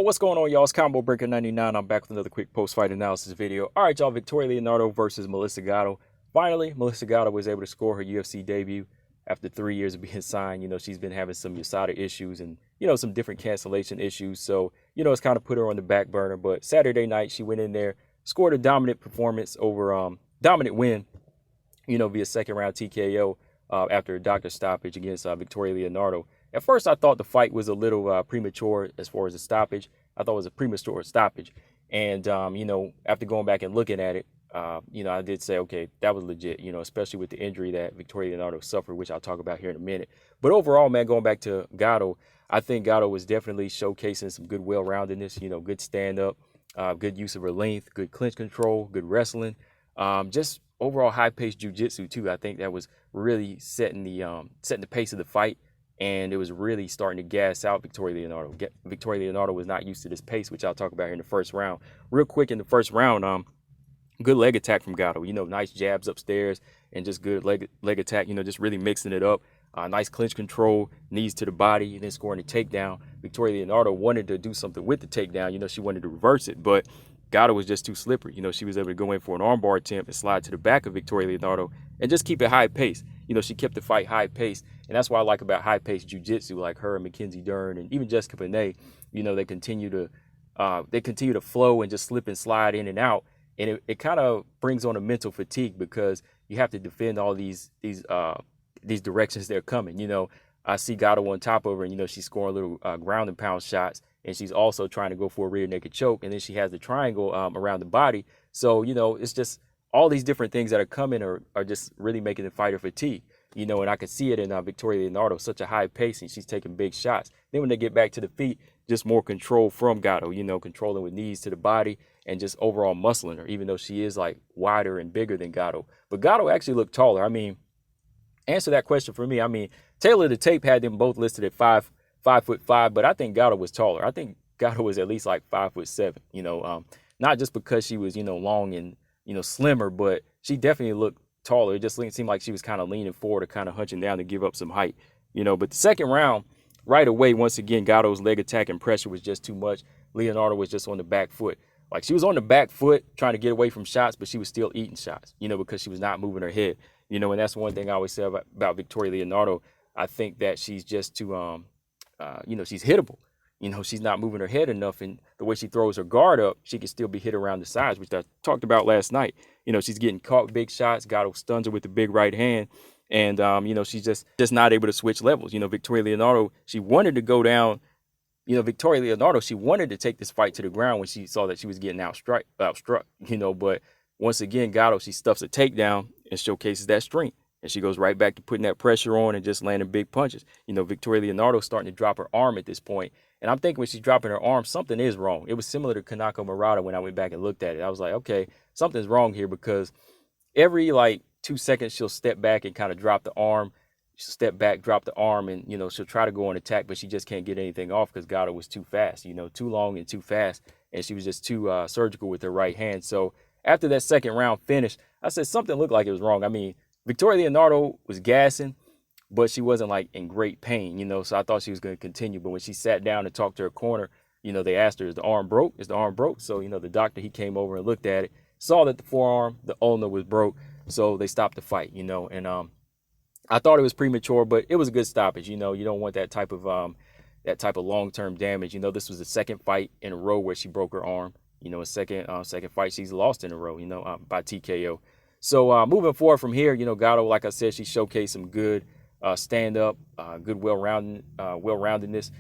What's going on, y'all? It's Combo Breaker 99. I'm back with another quick post-fight analysis video. All right, y'all. Victoria Leonardo versus Melissa Gatto. Finally, Melissa Gatto was able to score her UFC debut after 3 years of being signed. She's been having some USADA issues and, some different cancellation issues. So, it's kind of put her on the back burner. But Saturday night, she went in there, scored a dominant performance over, dominant win, via second round TKO after a doctor stoppage against Victoria Leonardo. At first, I thought the fight was a little premature as far as the stoppage. I thought it was a premature stoppage. And, after going back and looking at it, I did say, okay, that was legit, especially with the injury that Victoria Leonardo suffered, which I'll talk about here in a minute. But overall, man, going back to Gatto, I think Gatto was definitely showcasing some good well-roundedness, good stand-up, good use of her length, good clinch control, good wrestling, just overall high-paced jiu-jitsu, too. I think that was really setting the pace of the fight. And it was really starting to gas out Victoria Leonardo. Victoria Leonardo was not used to this pace, which I'll talk about here in the first round. Real quick in the first round, good leg attack from Gatto. Nice jabs upstairs and just good leg attack, just really mixing it up. Nice clinch control, knees to the body, and then scoring a takedown. Victoria Leonardo wanted to do something with the takedown. She wanted to reverse it, but Gatto was just too slippery. She was able to go in for an armbar attempt and slide to the back of Victoria Leonardo and just keep it high pace. She kept the fight high pace. And that's what I like about high-paced jiu-jitsu, like her and Mackenzie Dern and even Jessica Panay. They continue to flow and just slip and slide in and out. And it kind of brings on a mental fatigue because you have to defend all these directions they're coming. I see Gatto on top of her, and she's scoring little ground and pound shots, and she's also trying to go for a rear naked choke, and then she has the triangle around the body. So it's just all these different things that are coming are just really making the fighter fatigue. And I could see it in Victoria Leonardo, such a high pace, and she's taking big shots. Then when they get back to the feet, just more control from Gatto, controlling with knees to the body and just overall muscling her, even though she is like wider and bigger than Gatto. But Gatto actually looked taller. Answer that question for me. Taylor the Tape had them both listed at 5'5", but I think Gatto was taller. I think Gatto was at least like 5'7", not just because she was, long and, slimmer, but she definitely looked taller. It just seemed like she was kind of leaning forward or kind of hunching down to give up some height, But the second round, right away, once again, Gatto's leg attack and pressure was just too much. Leonardo was just on the back foot. Like, she was on the back foot trying to get away from shots, but she was still eating shots, because she was not moving her head, and that's one thing I always say about Victoria Leonardo. I think that she's just too, she's hittable. She's not moving her head enough, and the way she throws her guard up, she can still be hit around the sides, which I talked about last night. She's getting caught big shots. Gatto stuns her with the big right hand, and she's just not able to switch levels. Victoria Leonardo, she wanted to go down. Victoria Leonardo, she wanted to take this fight to the ground when she saw that she was getting outstruck. But once again, Gatto, she stuffs a takedown and showcases that strength. And she goes right back to putting that pressure on and just landing big punches. Victoria Leonardo starting to drop her arm at this point. And I'm thinking when she's dropping her arm, something is wrong. It was similar to Kanako Murata when I went back and looked at it. I was like, okay, something's wrong here because every 2 seconds she'll step back and kind of drop the arm. She'll step back, drop the arm, and, she'll try to go on attack, but she just can't get anything off because Gatto was too fast, too long and too fast. And she was just too surgical with her right hand. So after that second round finished, I said something looked like it was wrong. Victoria Leonardo was gassing, but she wasn't in great pain, so I thought she was going to continue. But when she sat down and talked to her corner, they asked her, is the arm broke? Is the arm broke? So, the doctor, he came over and looked at it, saw that the forearm, the ulna was broke. So they stopped the fight, and I thought it was premature, but it was a good stoppage. You don't want that type of long-term damage. This was the second fight in a row where she broke her arm. A second fight she's lost in a row, by TKO. So moving forward from here, Gatto, like I said, she showcased some good stand-up, good well-roundedness.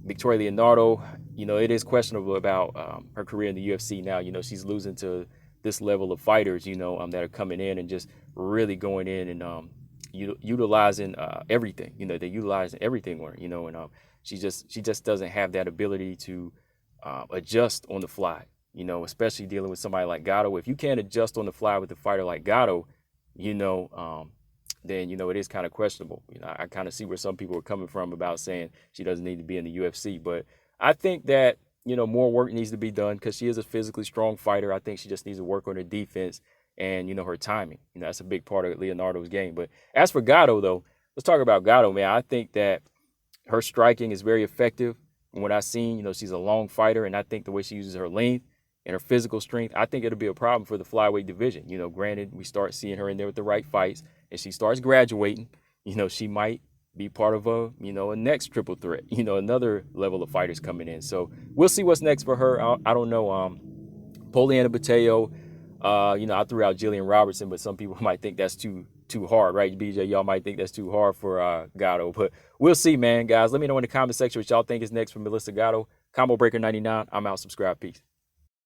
Victoria Leonardo, it is questionable about her career in the UFC now. She's losing to this level of fighters, that are coming in and just really going in and utilizing everything. They're utilizing everything on her, and she just doesn't have that ability to adjust on the fly. Especially dealing with somebody like Gatto. If you can't adjust on the fly with a fighter like Gatto, then, it is kind of questionable. I kind of see where some people are coming from about saying she doesn't need to be in the UFC. But I think that, more work needs to be done because she is a physically strong fighter. I think she just needs to work on her defense and, her timing. That's a big part of Leonardo's game. But as for Gatto, though, let's talk about Gatto, man. I think that her striking is very effective. From what I've seen, you know, she's a long fighter, and I think the way she uses her length and her physical strength, I think it'll be a problem for the flyweight division. You know, granted, we start seeing her in there with the right fights, and she starts graduating. You know, she might be part of a, you know, a next triple threat, you know, another level of fighters coming in. So we'll see what's next for her. I don't know. Poliana Bateo, you know, I threw out Jillian Robertson, but some people might think that's too hard, right? BJ, y'all might think that's too hard for Gatto, but we'll see, man. Guys, let me know in the comment section what y'all think is next for Melissa Gatto. Combo Breaker 99. I'm out. Subscribe. Peace.